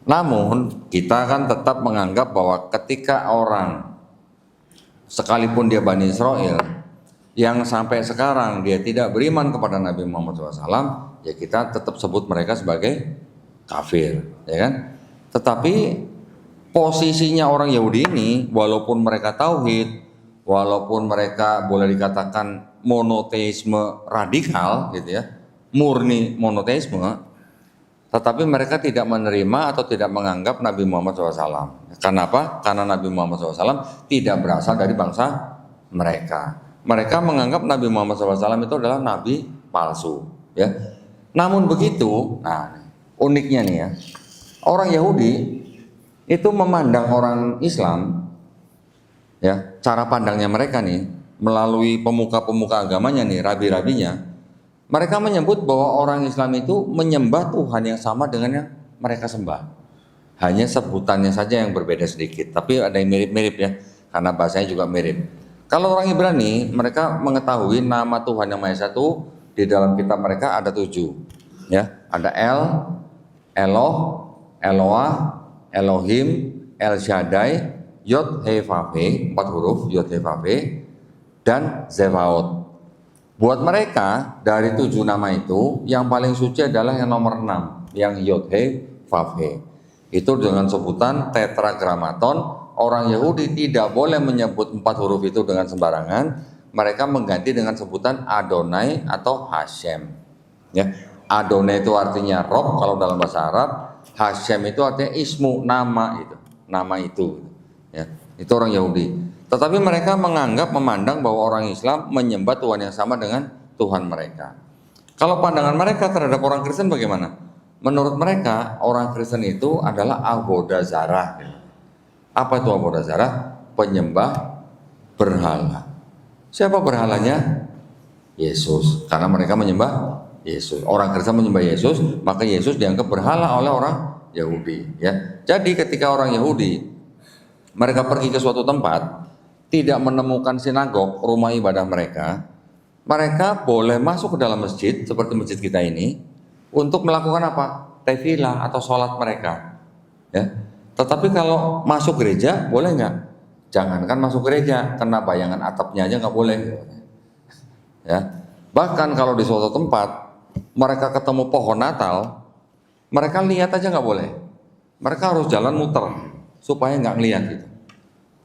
Namun kita kan tetap menganggap bahwa ketika orang sekalipun dia Bani Israel yang sampai sekarang dia tidak beriman kepada Nabi Muhammad SAW, ya kita tetap sebut mereka sebagai kafir, ya kan? Tetapi posisinya orang Yahudi ini, walaupun mereka tauhid, walaupun mereka boleh dikatakan monoteisme radikal, gitu ya, murni monoteisme, tetapi mereka tidak menerima atau tidak menganggap Nabi Muhammad SAW. Kenapa? Karena Nabi Muhammad SAW tidak berasal dari bangsa mereka. Mereka menganggap Nabi Muhammad SAW itu adalah Nabi palsu. Ya. Namun begitu, nah uniknya nih ya, orang Yahudi itu memandang orang Islam, ya cara pandangnya mereka nih melalui pemuka-pemuka agamanya nih, rabi-rabinya. Mereka menyebut bahwa orang Islam itu menyembah Tuhan yang sama dengan yang mereka sembah. Hanya sebutannya saja yang berbeda sedikit, tapi ada yang mirip-mirip ya, karena bahasanya juga mirip. Kalau orang Ibrani, mereka mengetahui nama Tuhan yang Maha Esa itu di dalam kitab mereka ada 7. Ya, ada El, Eloh, Eloah, Elohim, El Shaddai, Yod He Vav He, 4 huruf Yod He Vav He, dan Zevaot. Buat mereka dari 7 nama itu yang paling suci adalah yang nomor 6, yang Yod He Vav He. Itu dengan sebutan tetragrammaton. Orang Yahudi tidak boleh menyebut 4 huruf itu dengan sembarangan. Mereka mengganti dengan sebutan Adonai atau Hashem. Ya, Adonai itu artinya Rob kalau dalam bahasa Arab. Hashem itu artinya ismu, nama itu, nama itu. Ya, itu orang Yahudi. Tetapi mereka memandang bahwa orang Islam menyembah Tuhan yang sama dengan Tuhan mereka. Kalau pandangan mereka terhadap orang Kristen bagaimana? Menurut mereka orang Kristen itu adalah Avodah Zarah. Apa itu Avodah Zarah? Penyembah berhala. Siapa berhalanya? Yesus. Karena mereka menyembah Yesus. Orang Kristen menyembah Yesus, maka Yesus dianggap berhala oleh orang Yahudi. Ya. Jadi ketika orang Yahudi mereka pergi ke suatu tempat, tidak menemukan sinagog, rumah ibadah mereka, mereka boleh masuk ke dalam masjid seperti masjid kita ini untuk melakukan apa? Tefilah atau sholat mereka. Ya. Tetapi kalau masuk gereja boleh nggak? Jangankan masuk gereja, kena bayangan atapnya aja nggak boleh. Ya. Bahkan kalau di suatu tempat mereka ketemu pohon Natal, mereka lihat aja nggak boleh. Mereka harus jalan muter supaya nggak ngelihat gitu.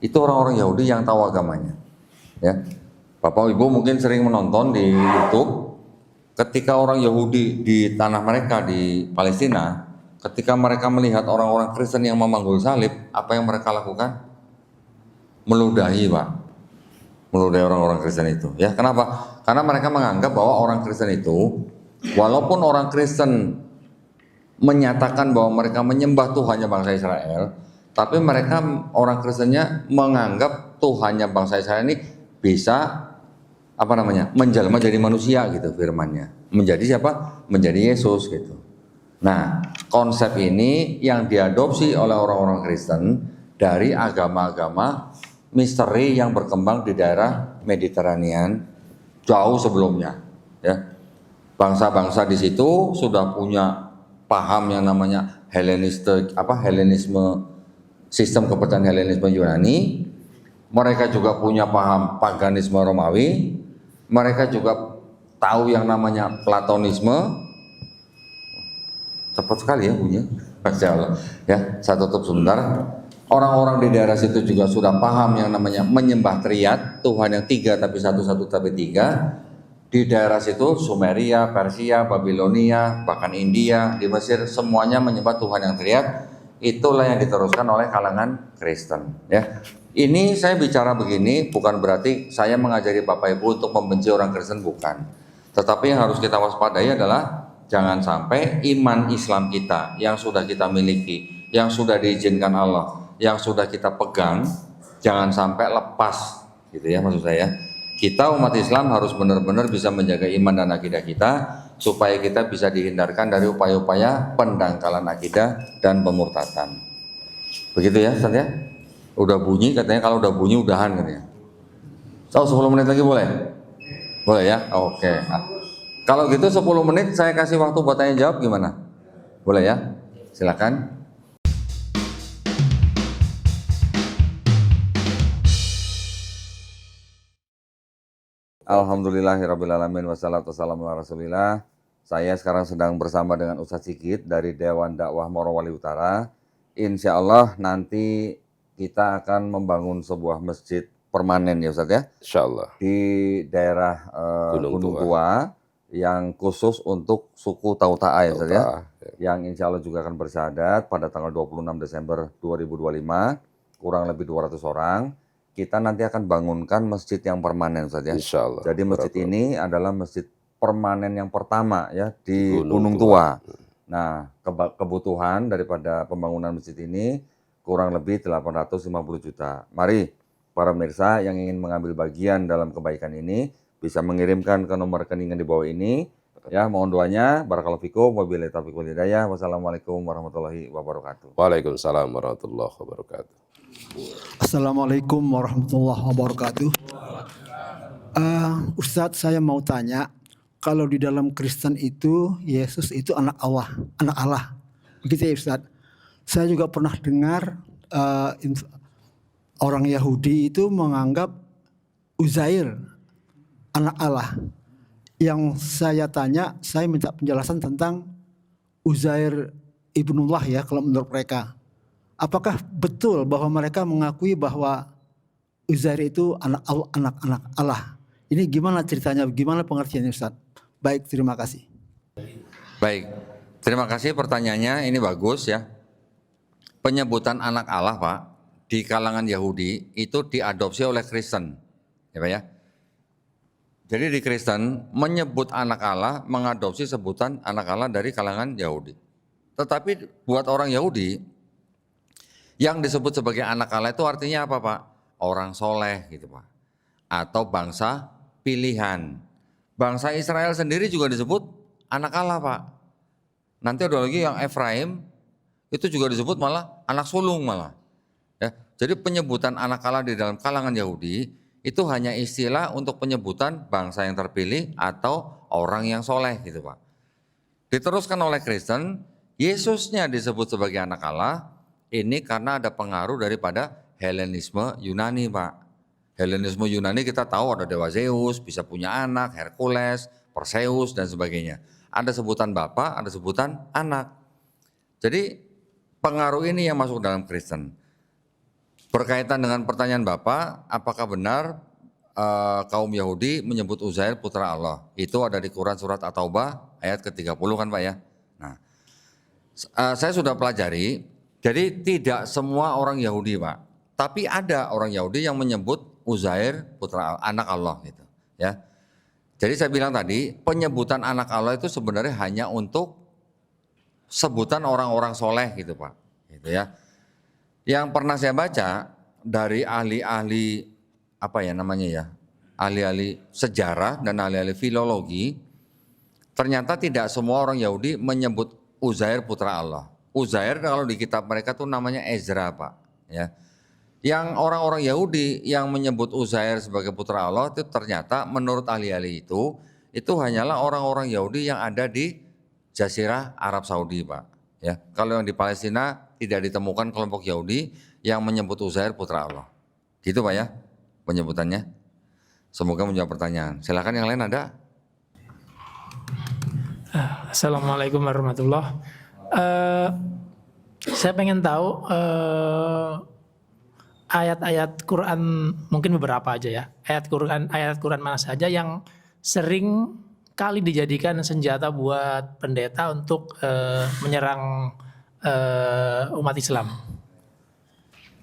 Itu orang-orang Yahudi yang tahu agamanya. Ya. Bapak Ibu mungkin sering menonton di YouTube, ketika orang Yahudi di tanah mereka di Palestina, ketika mereka melihat orang-orang Kristen yang memanggul salib, apa yang mereka lakukan? Meludahi, Pak. Meludahi orang-orang Kristen itu. Ya, kenapa? Karena mereka menganggap bahwa orang Kristen itu, walaupun orang Kristen menyatakan bahwa mereka menyembah Tuhannya bangsa Israel, tapi mereka orang Kristennya menganggap Tuhannya bangsa Israel ini bisa menjelma jadi manusia gitu firmannya. Menjadi siapa? Menjadi Yesus gitu. Nah, konsep ini yang diadopsi oleh orang-orang Kristen dari agama-agama misteri yang berkembang di daerah Mediterranean jauh sebelumnya, ya. Bangsa-bangsa di situ sudah punya paham yang namanya Helenisme, sistem kepercayaan Helenisme Yunani. Mereka juga punya paham paganisme Romawi. Mereka juga tahu yang namanya Platonisme. Cepat sekali ya bunyinya. Masya Allah. Ya, saya tutup sebentar. Orang-orang di daerah situ juga sudah paham yang namanya menyembah triad, Tuhan yang tiga tapi satu-satu tapi tiga. Di daerah situ Sumeria, Persia, Babilonia, bahkan India, di Mesir semuanya menyembah Tuhan yang triad. Itulah yang diteruskan oleh kalangan Kristen, ya. Ini saya bicara begini bukan berarti saya mengajari Bapak Ibu untuk membenci orang Kristen, bukan. Tetapi yang harus kita waspadai adalah jangan sampai iman Islam kita yang sudah kita miliki, yang sudah diizinkan Allah, yang sudah kita pegang, jangan sampai lepas, gitu ya maksud saya. Kita umat Islam harus benar-benar bisa menjaga iman dan akidah kita supaya kita bisa dihindarkan dari upaya-upaya pendangkalan akidah dan pemurtatan. Begitu ya Ustaz ya? Udah bunyi katanya, kalau udah bunyi udahan katanya. 10 menit lagi boleh? Boleh ya? Oke. Kalau gitu 10 menit saya kasih waktu buat tanya jawab, gimana? Boleh ya? Silakan. Alhamdulillahirrabbilalamin wassalatu wassalamu ala rasulillah. Saya sekarang sedang bersama dengan Ustadz Sigit dari Dewan Dakwah Morowali Utara. Insya Allah nanti kita akan membangun sebuah masjid permanen ya Ustadz ya. Insya Allah. Di daerah Gunung Tua yang khusus untuk suku Tauta'a ya Ustadz ya. Yang insya Allah juga akan bersyahadat pada tanggal 26 Desember 2025, kurang lebih 200 orang. Kita nanti akan bangunkan masjid yang permanen saja. Insya Allah. Jadi masjid ini adalah masjid permanen yang pertama ya di Gunung Tua. Nah, kebutuhan daripada pembangunan masjid ini kurang lebih 850 juta. Mari para pemirsa yang ingin mengambil bagian dalam kebaikan ini bisa mengirimkan ke nomor rekening yang di bawah ini. Ya, mohon doanya. Barakallahu fikum. Wabillahi taufiq wal hidayah. Wassalamualaikum warahmatullahi wabarakatuh. Waalaikumsalam warahmatullahi wabarakatuh. Assalamualaikum warahmatullahi wabarakatuh. Ustadz, saya mau tanya, kalau di dalam Kristen itu Yesus itu anak Allah, begitu ya Ustadz? Saya juga pernah dengar orang Yahudi itu menganggap Uzair anak Allah. Yang saya tanya, saya minta penjelasan tentang Uzair ibnullah ya kalau menurut mereka. Apakah betul bahwa mereka mengakui bahwa Uzair itu anak Allah? Ini gimana ceritanya? Gimana pengertiannya Ustaz? Baik, terima kasih. Baik, terima kasih pertanyaannya. Ini bagus ya. Penyebutan anak Allah Pak di kalangan Yahudi itu diadopsi oleh Kristen, ya Pak ya. Jadi di Kristen menyebut anak Allah mengadopsi sebutan anak Allah dari kalangan Yahudi. Tetapi buat orang Yahudi, yang disebut sebagai anak Allah itu artinya apa Pak? Orang soleh gitu Pak. Atau bangsa pilihan. Bangsa Israel sendiri juga disebut anak Allah Pak. Nanti ada lagi yang Efraim, itu juga disebut malah anak sulung malah. Ya, jadi penyebutan anak Allah di dalam kalangan Yahudi itu hanya istilah untuk penyebutan bangsa yang terpilih atau orang yang soleh gitu Pak. Diteruskan oleh Kristen, Yesusnya disebut sebagai anak Allah. Ini karena ada pengaruh daripada Helenisme Yunani Pak. Helenisme Yunani kita tahu ada dewa Zeus, bisa punya anak, Hercules, Perseus dan sebagainya. Ada sebutan bapak, ada sebutan anak. Jadi pengaruh ini yang masuk dalam Kristen. Berkaitan dengan pertanyaan Bapak, apakah benar kaum Yahudi menyebut Uzair putra Allah. Itu ada di Quran surat At-Taubah ayat ke-30 kan Pak ya. Nah, saya sudah pelajari, jadi tidak semua orang Yahudi Pak, tapi ada orang Yahudi yang menyebut Uzair putra anak Allah gitu ya. Jadi saya bilang tadi, penyebutan anak Allah itu sebenarnya hanya untuk sebutan orang-orang soleh gitu Pak, gitu ya. Yang pernah saya baca dari ahli-ahli apa ya namanya ya, ahli-ahli sejarah dan ahli-ahli filologi, ternyata tidak semua orang Yahudi menyebut Uzair putra Allah. Uzair kalau di kitab mereka tuh namanya Ezra Pak, ya. Yang orang-orang Yahudi yang menyebut Uzair sebagai putra Allah itu ternyata menurut ahli-ahli itu hanyalah orang-orang Yahudi yang ada di Jazirah Arab Saudi Pak. Ya, kalau yang di Palestina tidak ditemukan kelompok Yahudi yang menyebut Uzair putra Allah. Gitu Pak ya penyebutannya. Semoga menjawab pertanyaan. Silakan yang lain ada. Assalamualaikum warahmatullahi. Saya pengen tahu ayat-ayat Quran, mungkin beberapa aja ya. Ayat Quran mana saja yang sering kali dijadikan senjata buat pendeta untuk menyerang umat Islam.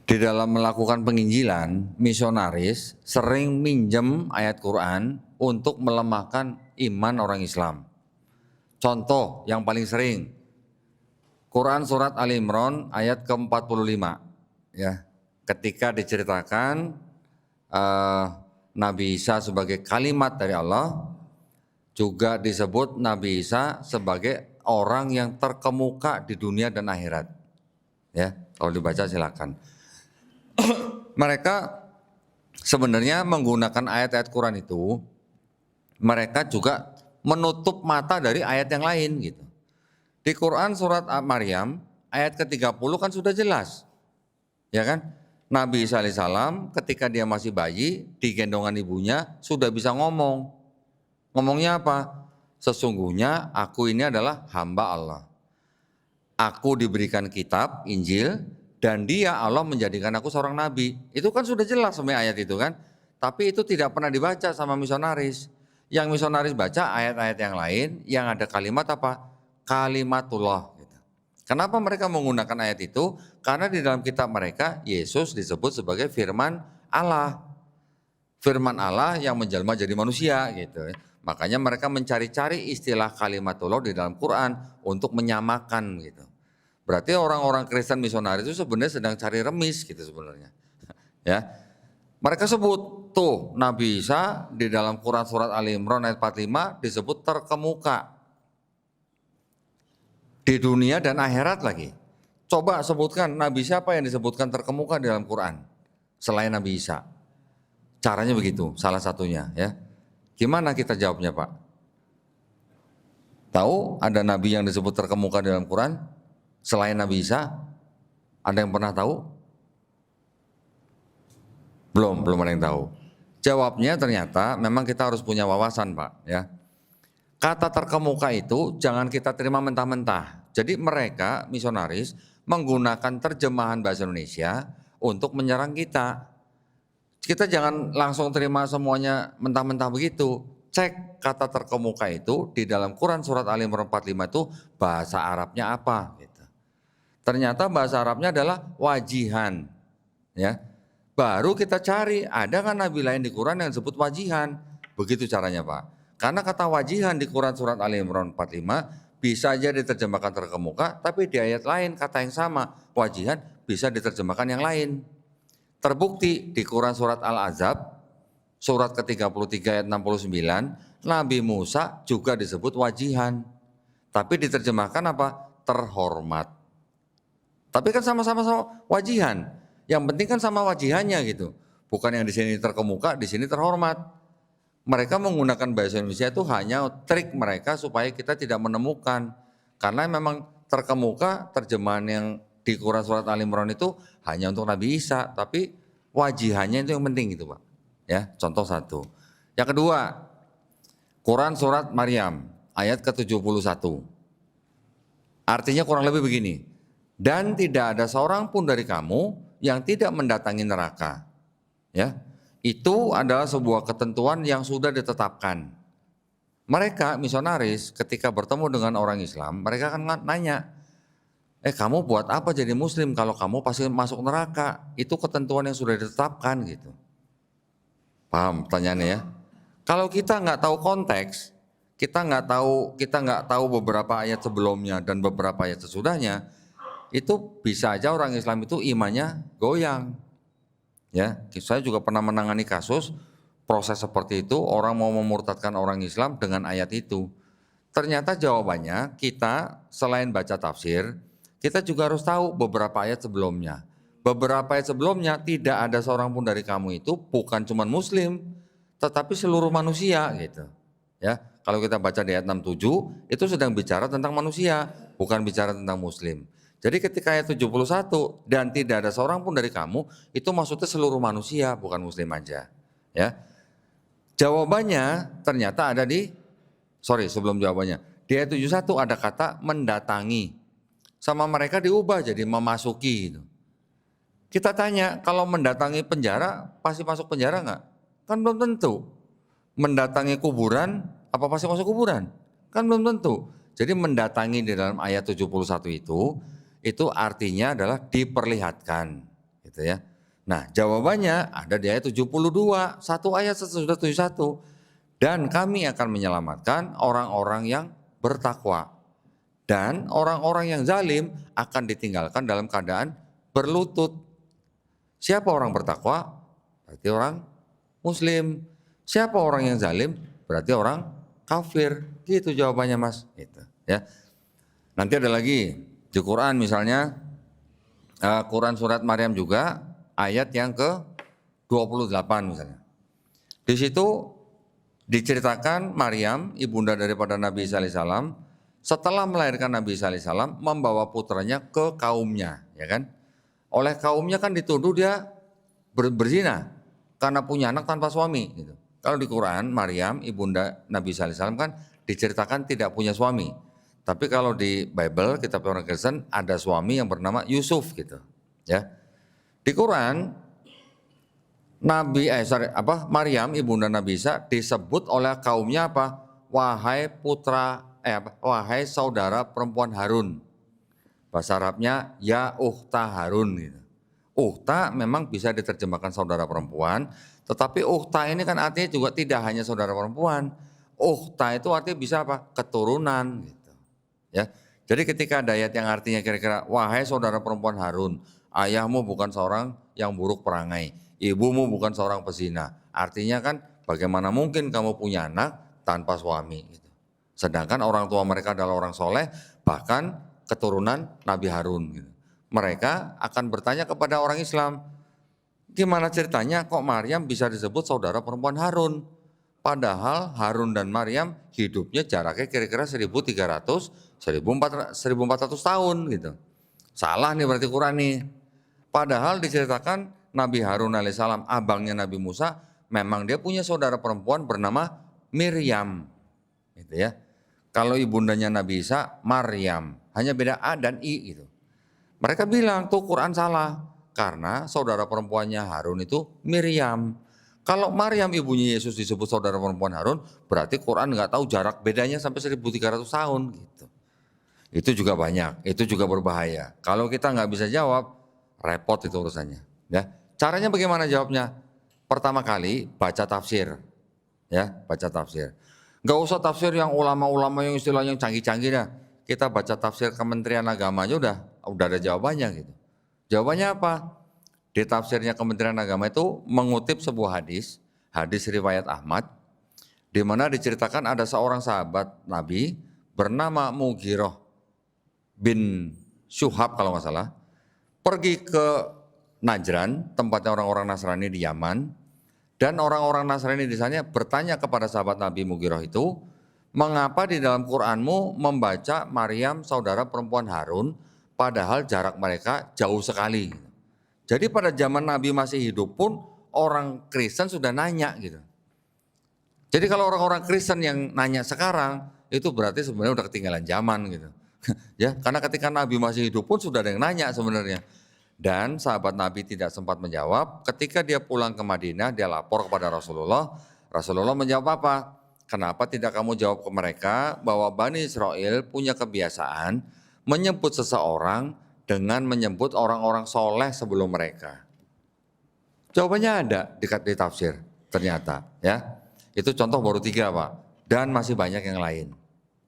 Di dalam melakukan penginjilan, misionaris sering minjem ayat Quran untuk melemahkan iman orang Islam. Contoh yang paling sering, Quran surat Ali Imran ayat ke-45 ya. Ketika diceritakan Nabi Isa sebagai kalimat dari Allah, juga disebut Nabi Isa sebagai orang yang terkemuka di dunia dan akhirat. Ya, kalau dibaca silakan. Mereka sebenarnya menggunakan ayat-ayat Quran itu, mereka juga menutup mata dari ayat yang lain gitu. Di Quran surat Maryam ayat ke-30 kan sudah jelas. Ya kan? Nabi Isa alaihissalam ketika dia masih bayi di gendongan ibunya sudah bisa ngomong. Ngomongnya apa? Sesungguhnya aku ini adalah hamba Allah. Aku diberikan kitab, Injil, dan dia Allah menjadikan aku seorang nabi. Itu kan sudah jelas sama ayat itu kan. Tapi itu tidak pernah dibaca sama misionaris. Yang misionaris baca ayat-ayat yang lain yang ada kalimat apa? Kalimatullah. Kenapa mereka menggunakan ayat itu? Karena di dalam kitab mereka Yesus disebut sebagai firman Allah. Firman Allah yang menjelma jadi manusia gitu. Makanya mereka mencari-cari istilah kalimatullah di dalam Quran untuk menyamakan gitu. Berarti orang-orang Kristen misionaris itu sebenarnya sedang cari remis gitu sebenarnya. Ya. Mereka sebut tuh Nabi Isa di dalam Quran surat Ali Imran ayat 45 disebut terkemuka di dunia dan akhirat lagi. Coba sebutkan Nabi siapa yang disebutkan terkemuka di dalam Quran selain Nabi Isa. Caranya begitu, salah satunya ya. Gimana kita jawabnya Pak? Tahu ada Nabi yang disebut terkemuka di dalam Quran selain Nabi Isa? Ada yang pernah tahu? Belum ada yang tahu. Jawabnya ternyata memang kita harus punya wawasan Pak ya. Kata terkemuka itu jangan kita terima mentah-mentah. Jadi mereka misionaris menggunakan terjemahan bahasa Indonesia untuk menyerang kita. Kita jangan langsung terima semuanya mentah-mentah begitu. Cek kata terkemuka itu di dalam Quran surat Ali Imran 45 itu bahasa Arabnya apa gitu. Ternyata bahasa Arabnya adalah wajihan. Ya. Baru kita cari ada kan nabi lain di Quran yang disebut wajihan. Begitu caranya Pak. Karena kata wajihan di Quran surat Ali Imran 45 bisa aja diterjemahkan terkemuka, tapi di ayat lain kata yang sama, wajihan bisa diterjemahkan yang lain. Terbukti di Quran surat Al-Ahzab, surat ke-33 ayat 69, Nabi Musa juga disebut wajihan. Tapi diterjemahkan apa? Terhormat. Tapi kan sama-sama wajihan. Yang penting kan sama wajihannya gitu. Bukan yang di sini terkemuka, di sini terhormat. Mereka menggunakan bahasa Indonesia itu hanya trik mereka supaya kita tidak menemukan. Karena memang terkemuka terjemahan yang di Quran surat Al Imran itu hanya untuk Nabi Isa, tapi wajihannya itu yang penting gitu Pak. Ya, contoh satu. Yang kedua, Quran surat Maryam ayat ke-71. Artinya kurang lebih begini. Dan tidak ada seorang pun dari kamu yang tidak mendatangi neraka. Ya. itu adalah sebuah ketentuan yang sudah ditetapkan. Mereka misionaris ketika bertemu dengan orang Islam, mereka akan nanya, kamu buat apa jadi muslim kalau kamu pasti masuk neraka? Itu ketentuan yang sudah ditetapkan gitu. Paham pertanyaannya ya? Kalau kita nggak tahu konteks, kita nggak tahu beberapa ayat sebelumnya dan beberapa ayat sesudahnya, itu bisa aja orang Islam itu imannya goyang. Ya, saya juga pernah menangani kasus proses seperti itu, orang mau memurtadkan orang Islam dengan ayat itu. Ternyata jawabannya kita selain baca tafsir, kita juga harus tahu beberapa ayat sebelumnya. Beberapa ayat sebelumnya tidak ada seorang pun dari kamu itu bukan cuma muslim, tetapi seluruh manusia gitu. Ya, kalau kita baca di ayat 67 itu sedang bicara tentang manusia, bukan bicara tentang muslim. Jadi ketika ayat 71 dan tidak ada seorang pun dari kamu, itu maksudnya seluruh manusia, bukan muslim aja. Ya. Jawabannya ternyata ada sebelum jawabannya. Di ayat 71 ada kata mendatangi. Sama mereka diubah jadi memasuki gitu. Kita tanya, kalau mendatangi penjara, pasti masuk penjara enggak? Kan belum tentu. Mendatangi kuburan, apa pasti masuk kuburan? Kan belum tentu. Jadi mendatangi di dalam ayat 71 itu artinya adalah diperlihatkan, gitu ya. Nah, jawabannya ada di ayat 72, satu ayat sesudah 71. Dan kami akan menyelamatkan orang-orang yang bertakwa. Dan orang-orang yang zalim akan ditinggalkan dalam keadaan berlutut. Siapa orang bertakwa? Berarti orang muslim. Siapa orang yang zalim? Berarti orang kafir. Gitu jawabannya Mas. Gitu, ya. Nanti ada lagi di Quran misalnya, Quran surat Maryam juga, ayat yang ke-28 misalnya. Di situ diceritakan Maryam, ibunda daripada Nabi Isa alaihissalam, setelah melahirkan Nabi Isa alaihissalam, membawa putranya ke kaumnya, ya kan? Oleh kaumnya kan dituduh dia berzina karena punya anak tanpa suami. Gitu. Kalau di Quran, Maryam, ibunda Nabi Isa alaihissalam kan diceritakan tidak punya suami. Tapi kalau di Bible, kitab orang Kristen, ada suami yang bernama Yusuf gitu, ya. Di Quran, Maryam ibunda Nabi Isa disebut oleh kaumnya apa? Wahai saudara perempuan Harun. Bahasa Arabnya ya ukhta Harun gitu. Ukhta memang bisa diterjemahkan saudara perempuan, tetapi ukhta ini kan artinya juga tidak hanya saudara perempuan. Ukhta itu artinya bisa apa? Keturunan gitu. Ya. Jadi ketika ada ayat yang artinya kira-kira wahai saudara perempuan Harun, ayahmu bukan seorang yang buruk perangai, ibumu bukan seorang pezina. Artinya kan bagaimana mungkin kamu punya anak tanpa suami gitu. Sedangkan orang tua mereka adalah orang soleh, bahkan keturunan Nabi Harun gitu. Mereka akan bertanya kepada orang Islam, gimana ceritanya kok Maryam bisa disebut saudara perempuan Harun? Padahal Harun dan Maryam hidupnya jaraknya kira-kira 1400 tahun gitu. Salah nih berarti Quran nih. Padahal diceritakan Nabi Harun alaihissalam, abangnya Nabi Musa, memang dia punya saudara perempuan bernama Miriam. Gitu ya. Kalau ibundanya Nabi Isa, Maryam. Hanya beda A dan I gitu. Mereka bilang tuh Quran salah. Karena saudara perempuannya Harun itu Miriam. Kalau Maryam ibunya Yesus disebut saudara perempuan Harun, berarti Quran nggak tahu jarak bedanya sampai 1300 tahun gitu. Itu juga banyak, itu juga berbahaya. Kalau kita nggak bisa jawab, repot itu urusannya. Ya, caranya bagaimana jawabnya? Pertama kali baca tafsir, ya baca tafsir. Nggak usah tafsir yang ulama-ulama yang istilahnya canggih-canggih dah. Kita baca tafsir Kementerian Agama aja udah ada jawabannya gitu. Jawabannya apa? Di tafsirnya Kementerian Agama itu mengutip sebuah hadis riwayat Ahmad, di mana diceritakan ada seorang sahabat Nabi bernama Mughirah bin Syuhab kalau nggak salah, pergi ke Najran, tempatnya orang-orang Nasrani di Yaman, dan orang-orang Nasrani di sana bertanya kepada sahabat Nabi Mughirah itu, mengapa di dalam Qur'anmu membaca Maryam saudara perempuan Harun, padahal jarak mereka jauh sekali. Jadi pada zaman Nabi masih hidup pun orang Kristen sudah nanya gitu. Jadi kalau orang-orang Kristen yang nanya sekarang itu berarti sebenarnya udah ketinggalan zaman gitu. Ya, karena ketika Nabi masih hidup pun sudah ada yang nanya sebenarnya. Dan sahabat Nabi tidak sempat menjawab. Ketika dia pulang ke Madinah, dia lapor kepada Rasulullah. Rasulullah menjawab apa? Kenapa tidak kamu jawab ke mereka bahwa Bani Israel punya kebiasaan menyebut seseorang dengan menyebut orang-orang soleh sebelum mereka? Jawabannya ada di tafsir ternyata, ya. Itu contoh baru 3, Pak. Dan masih banyak yang lain,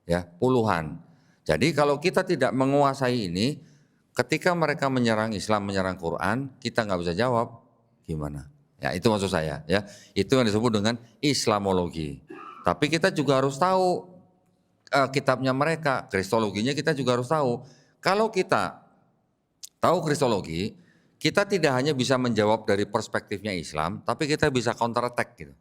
ya, puluhan. Jadi kalau kita tidak menguasai ini, ketika mereka menyerang Islam, menyerang Quran, kita nggak bisa jawab gimana. Ya itu maksud saya, ya. Itu yang disebut dengan Islamologi. Tapi kita juga harus tahu kitabnya mereka, kristologinya kita juga harus tahu. Kalau kita tahu kristologi, kita tidak hanya bisa menjawab dari perspektifnya Islam, tapi kita bisa counter attack gitu.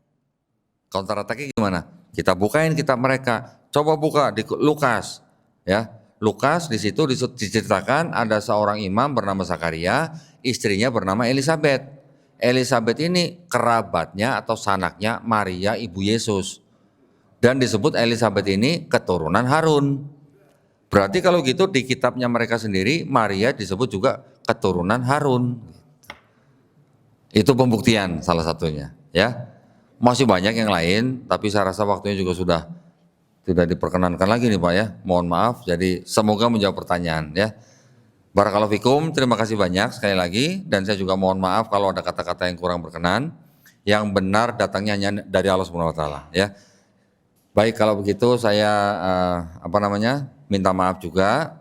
Counter attacknya gimana? Kita bukain kitab mereka, coba buka di Lukas, ya. Lukas di situ diceritakan ada seorang imam bernama Zakaria, istrinya bernama Elizabeth. Elizabeth ini kerabatnya atau sanaknya Maria ibu Yesus. Dan disebut Elizabeth ini keturunan Harun. Berarti kalau gitu di kitabnya mereka sendiri Maria disebut juga keturunan Harun. Itu pembuktian salah satunya, ya. Masih banyak yang lain, tapi saya rasa waktunya juga sudah tidak diperkenankan lagi nih Pak, ya. Mohon maaf. Jadi semoga menjawab pertanyaan, ya. Barakallahu fikum, terima kasih banyak sekali lagi, dan saya juga mohon maaf kalau ada kata-kata yang kurang berkenan. Yang benar datangnya hanya dari Allah Subhanahu wa taala, ya. Baik, kalau begitu saya minta maaf juga.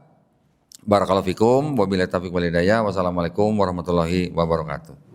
Barakallahu fikum, wabillahi taufiq wal hidayah. Wassalamualaikum warahmatullahi wabarakatuh.